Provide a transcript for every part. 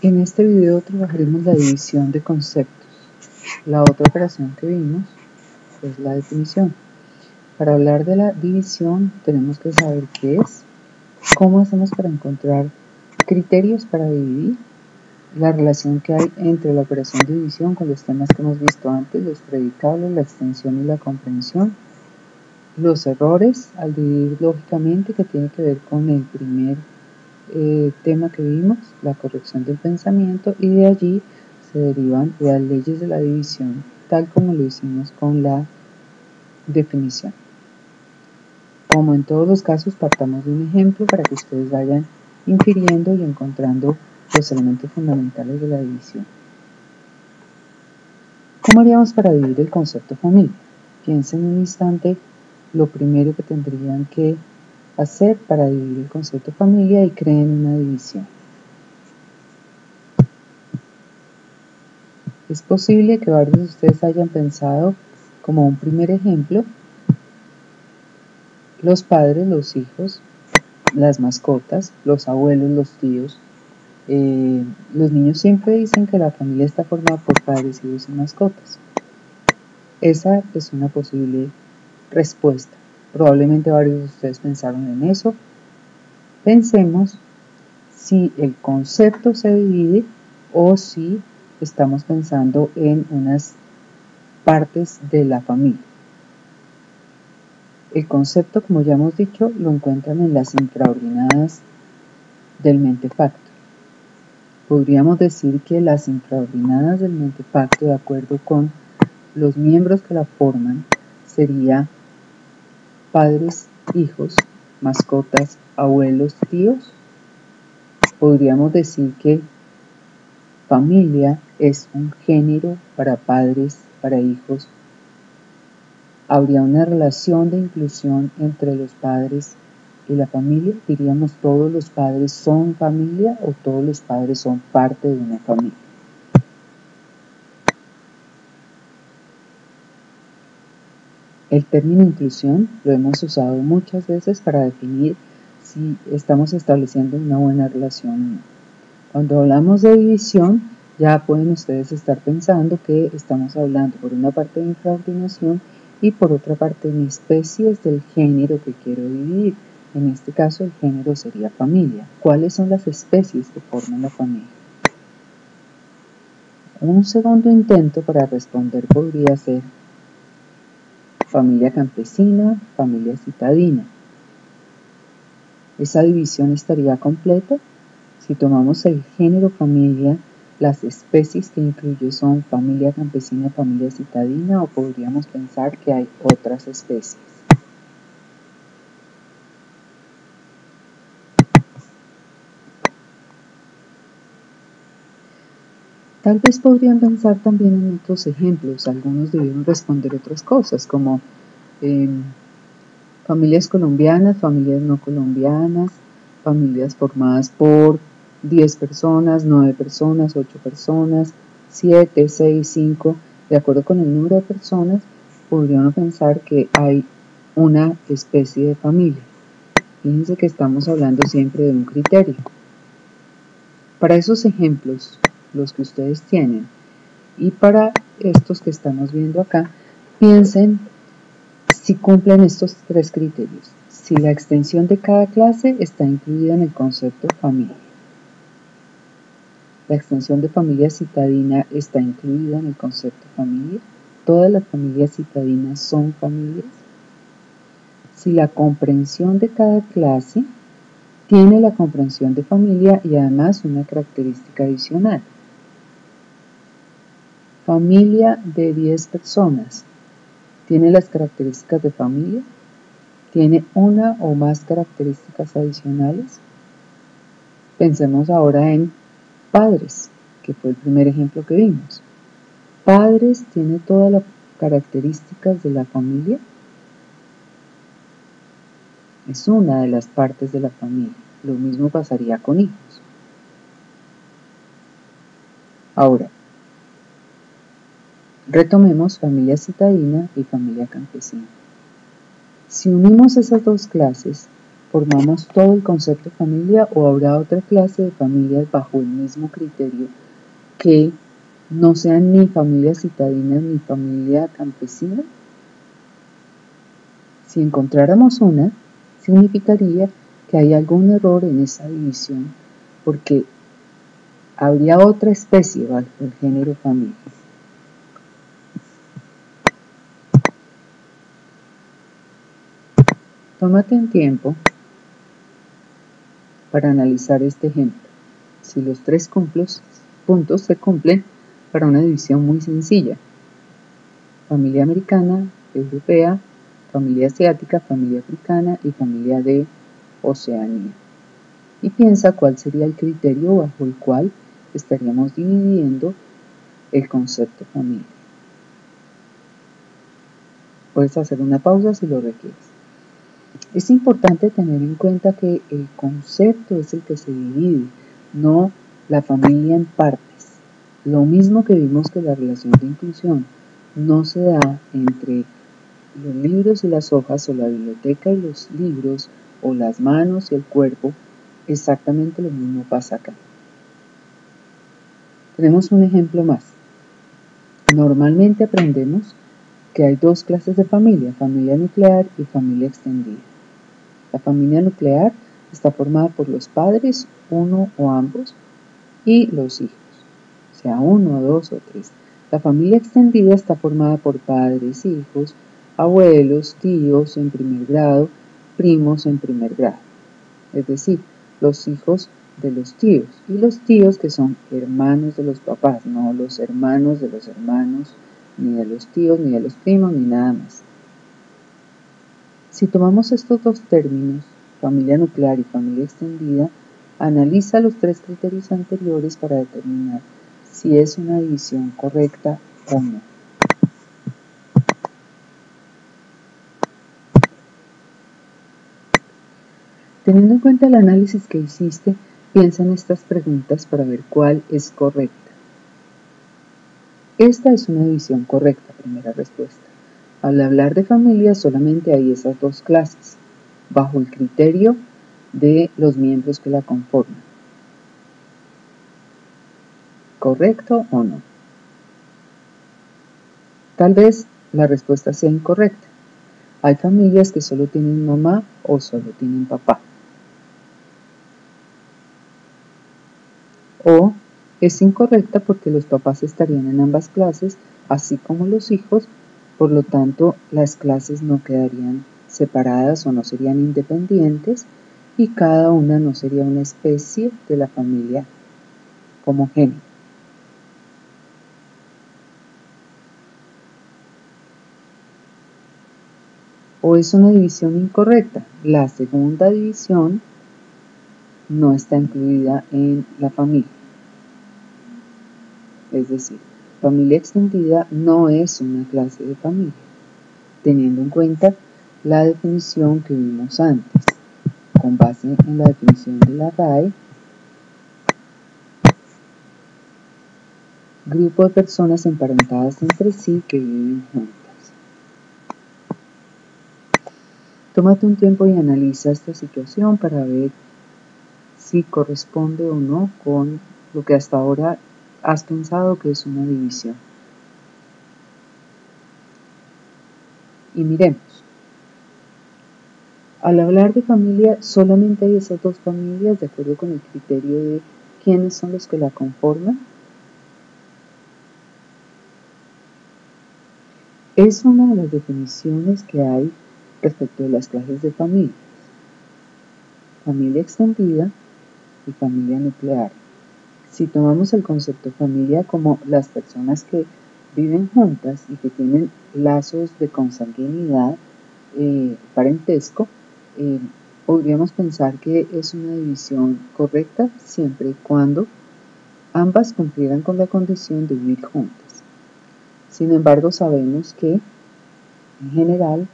En este video trabajaremos la división de conceptos. La otra operación que vimos es la definición. Para hablar de la división tenemos que saber qué es, cómo hacemos para encontrar criterios para dividir, la relación que hay entre la operación de división con los temas que hemos visto antes, los predicables, la extensión y la comprensión, los errores al dividir lógicamente, que tiene que ver con el primer tema que vimos, la corrección del pensamiento, y de allí se derivan las leyes de la división, tal como lo hicimos con la definición. Como en todos los casos, partamos de un ejemplo para que ustedes vayan infiriendo y encontrando los elementos fundamentales de la división. ¿Cómo haríamos para dividir el concepto familia? Piensen un instante lo primero que tendrían que hacer para dividir el concepto familia y creen una división. Es posible que varios de ustedes hayan pensado como un primer ejemplo los padres, los hijos, las mascotas, los abuelos, los tíos. Los niños siempre dicen que la familia está formada por padres, hijos y mascotas. Esa es una posible respuesta. Probablemente varios de ustedes pensaron en eso. Pensemos si el concepto se divide o si estamos pensando en unas partes de la familia. El concepto, como ya hemos dicho, lo encuentran en las infraordinadas del mentefacto. Podríamos decir que las infraordinadas del mentefacto, de acuerdo con los miembros que la forman, sería padres, hijos, mascotas, abuelos, tíos. Podríamos decir que familia es un género para padres, para hijos. Habría una relación de inclusión entre los padres y la familia. Diríamos, ¿todos los padres son familia o todos los padres son parte de una familia? El término inclusión lo hemos usado muchas veces para definir si estamos estableciendo una buena relación o no. Cuando hablamos de división, ya pueden ustedes estar pensando que estamos hablando por una parte de infraordinación y por otra parte en especies del género que quiero dividir. En este caso el género sería familia. ¿Cuáles son las especies que forman la familia? Un segundo intento para responder podría ser familia campesina, familia citadina. Esa división estaría completa si tomamos el género familia. Las especies que incluye son familia campesina, familia citadina, o podríamos pensar que hay otras especies. Tal vez podrían pensar también en otros ejemplos. Algunos debieron responder otras cosas, como familias colombianas, familias no colombianas, familias formadas por 10 personas, 9 personas, 8 personas, 7, 6, 5, de acuerdo con el número de personas, podrían pensar que hay una especie de familia. Fíjense que estamos hablando siempre de un criterio. Para esos ejemplos, los que ustedes tienen, y para estos que estamos viendo acá, piensen si cumplen estos tres criterios. Si la extensión de cada clase está incluida en el concepto familia. La extensión de familia citadina está incluida en el concepto familia. Todas las familias citadinas son familias. Si la comprensión de cada clase tiene la comprensión de familia y además una característica adicional. Familia de 10 personas. ¿Tiene las características de familia? ¿Tiene una o más características adicionales? Pensemos ahora en padres, que fue el primer ejemplo que vimos. ¿Padres tiene todas las características de la familia? Es una de las partes de la familia. Lo mismo pasaría con hijos. Ahora, retomemos familia citadina y familia campesina. Si unimos esas dos clases, ¿Formamos todo el concepto de familia o habrá otra clase de familias bajo el mismo criterio que no sean ni familias citadinas ni familia campesina? Si encontráramos una, significaría que hay algún error en esa división, porque habría otra especie bajo el género familia. Tómate un tiempo para analizar este ejemplo. Si los tres puntos se cumplen para una división muy sencilla: familia americana, europea, familia asiática, familia africana y familia de Oceanía. Y piensa cuál sería el criterio bajo el cual estaríamos dividiendo el concepto familia. Puedes hacer una pausa si lo requieres. Es importante tener en cuenta que el concepto es el que se divide, no la familia en partes. Lo mismo que vimos que la relación de inclusión no se da entre los libros y las hojas, o la biblioteca y los libros, o las manos y el cuerpo, exactamente lo mismo pasa acá. Tenemos un ejemplo más. Normalmente aprendemos que hay dos clases de familia: familia nuclear y familia extendida. La familia nuclear está formada por los padres, uno o ambos, y los hijos, sea uno, dos o tres. La familia extendida está formada por padres, hijos, abuelos, tíos en primer grado, primos en primer grado. Es decir, los hijos de los tíos, y los tíos que son hermanos de los papás, no los hermanos de los hermanos, ni de los tíos, ni de los primos, ni nada más. Si tomamos estos dos términos, familia nuclear y familia extendida, analiza los tres criterios anteriores para determinar si es una división correcta o no. Teniendo en cuenta el análisis que hiciste, piensa en estas preguntas para ver cuál es correcta. Esta es una división correcta, primera respuesta. Al hablar de familia solamente hay esas dos clases, bajo el criterio de los miembros que la conforman. ¿Correcto o no? Tal vez la respuesta sea incorrecta. Hay familias que solo tienen mamá o solo tienen papá. O es incorrecta porque los papás estarían en ambas clases, así como los hijos, por lo tanto las clases no quedarían separadas o no serían independientes, y cada una no sería una especie de la familia homogénea. O es una división incorrecta. La segunda división no está incluida en la familia. Es decir, familia extendida no es una clase de familia, teniendo en cuenta la definición que vimos antes, con base en la definición de la RAE: grupo de personas emparentadas entre sí que viven juntas. Tómate un tiempo y analiza esta situación para ver si corresponde o no con lo que hasta ahora has pensado que es una división. Y miremos. Al hablar de familia, solamente hay esas dos familias de acuerdo con el criterio de quiénes son los que la conforman. Es una de las definiciones que hay respecto de las clases de familias: familia extendida y familia nuclear. Si tomamos el concepto familia como las personas que viven juntas y que tienen lazos de consanguinidad, parentesco, podríamos pensar que es una división correcta siempre y cuando ambas cumplieran con la condición de vivir juntas. Sin embargo, sabemos que en general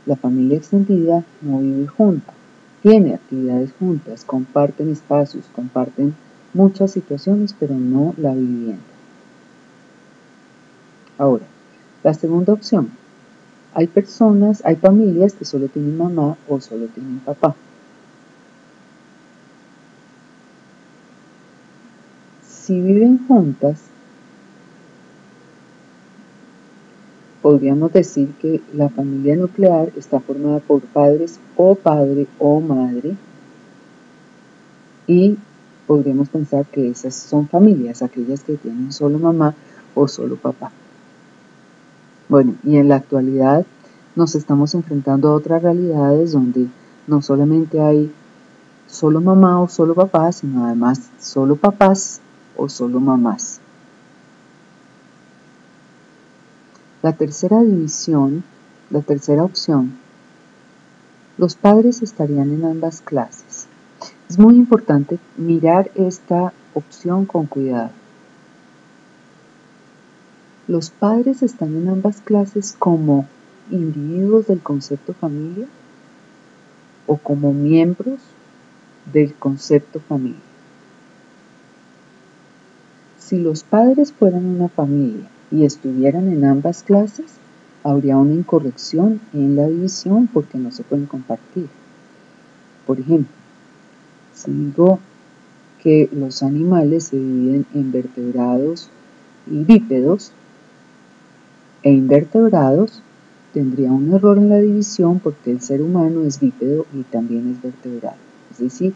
la familia extendida no vive junta, tiene actividades juntas, comparten espacios, comparten muchas situaciones, pero no la vivienda. Ahora, la segunda opción: hay familias que solo tienen mamá o solo tienen papá. Si viven juntas, podríamos decir que la familia nuclear está formada por padres o padre o madre, y podríamos pensar que esas son familias, aquellas que tienen solo mamá o solo papá. Bueno, y en la actualidad nos estamos enfrentando a otras realidades donde no solamente hay solo mamá o solo papá, sino además solo papás o solo mamás. La tercera división, la tercera opción, los padres estarían en ambas clases. Es muy importante mirar esta opción con cuidado. Los padres están en ambas clases como individuos del concepto familia o como miembros del concepto familia. Si los padres fueran una familia y estuvieran en ambas clases, habría una incorrección en la división porque no se pueden compartir. Por ejemplo, si digo que los animales se dividen en vertebrados y bípedos e invertebrados, tendría un error en la división porque el ser humano es bípedo y también es vertebrado. Es decir,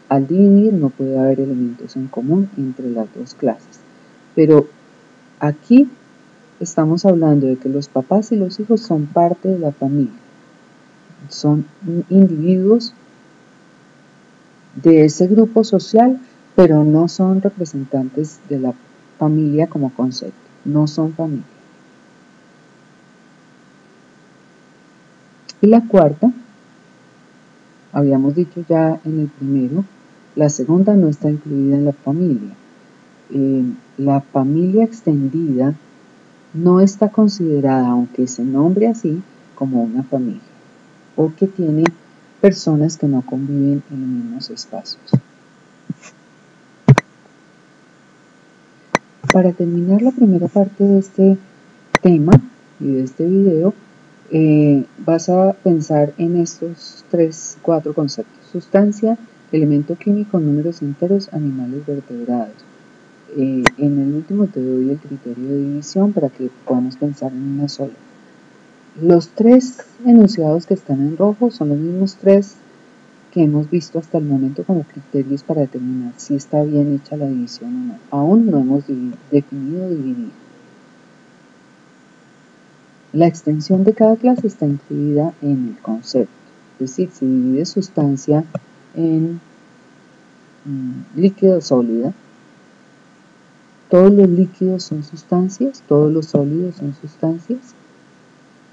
al dividir no puede haber elementos en común entre las dos clases. Pero aquí estamos hablando de que los papás y los hijos son parte de la familia, son individuos de ese grupo social, pero no son representantes de la familia como concepto, no son familia. Y la cuarta, habíamos dicho ya en el primero, la segunda no está incluida en la familia. La familia extendida no está considerada, aunque se nombre así, como una familia, o que tiene personas que no conviven en los mismos espacios. Para terminar la primera parte de este tema y de este video, vas a pensar en estos 4 conceptos: sustancia, elemento químico, números enteros, animales vertebrados. En el último te doy el criterio de división para que podamos pensar en una sola. Los 3 enunciados que están en rojo son los mismos 3 que hemos visto hasta el momento como criterios para determinar si está bien hecha la división o no. Aún no hemos definido dividir. La extensión de cada clase está incluida en el concepto. Es decir, si divide sustancia en líquido sólida, todos los líquidos son sustancias, todos los sólidos son sustancias.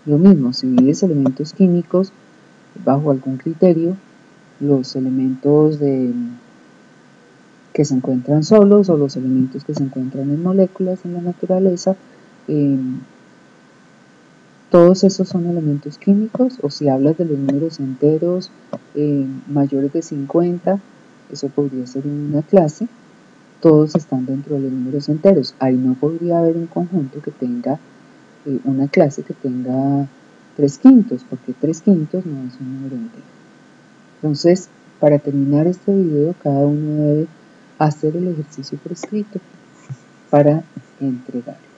Lo mismo, si divides elementos químicos bajo algún criterio, los elementos que se encuentran solos o los elementos que se encuentran en moléculas en la naturaleza, todos esos son elementos químicos. O si hablas de los números enteros mayores de 50, eso podría ser una clase. Todos están dentro de los números enteros. Ahí no podría haber un conjunto que tenga una clase que tenga 3/5, porque 3/5 no es un número entero. Entonces, para terminar este video, cada uno debe hacer el ejercicio por escrito para entregarlo.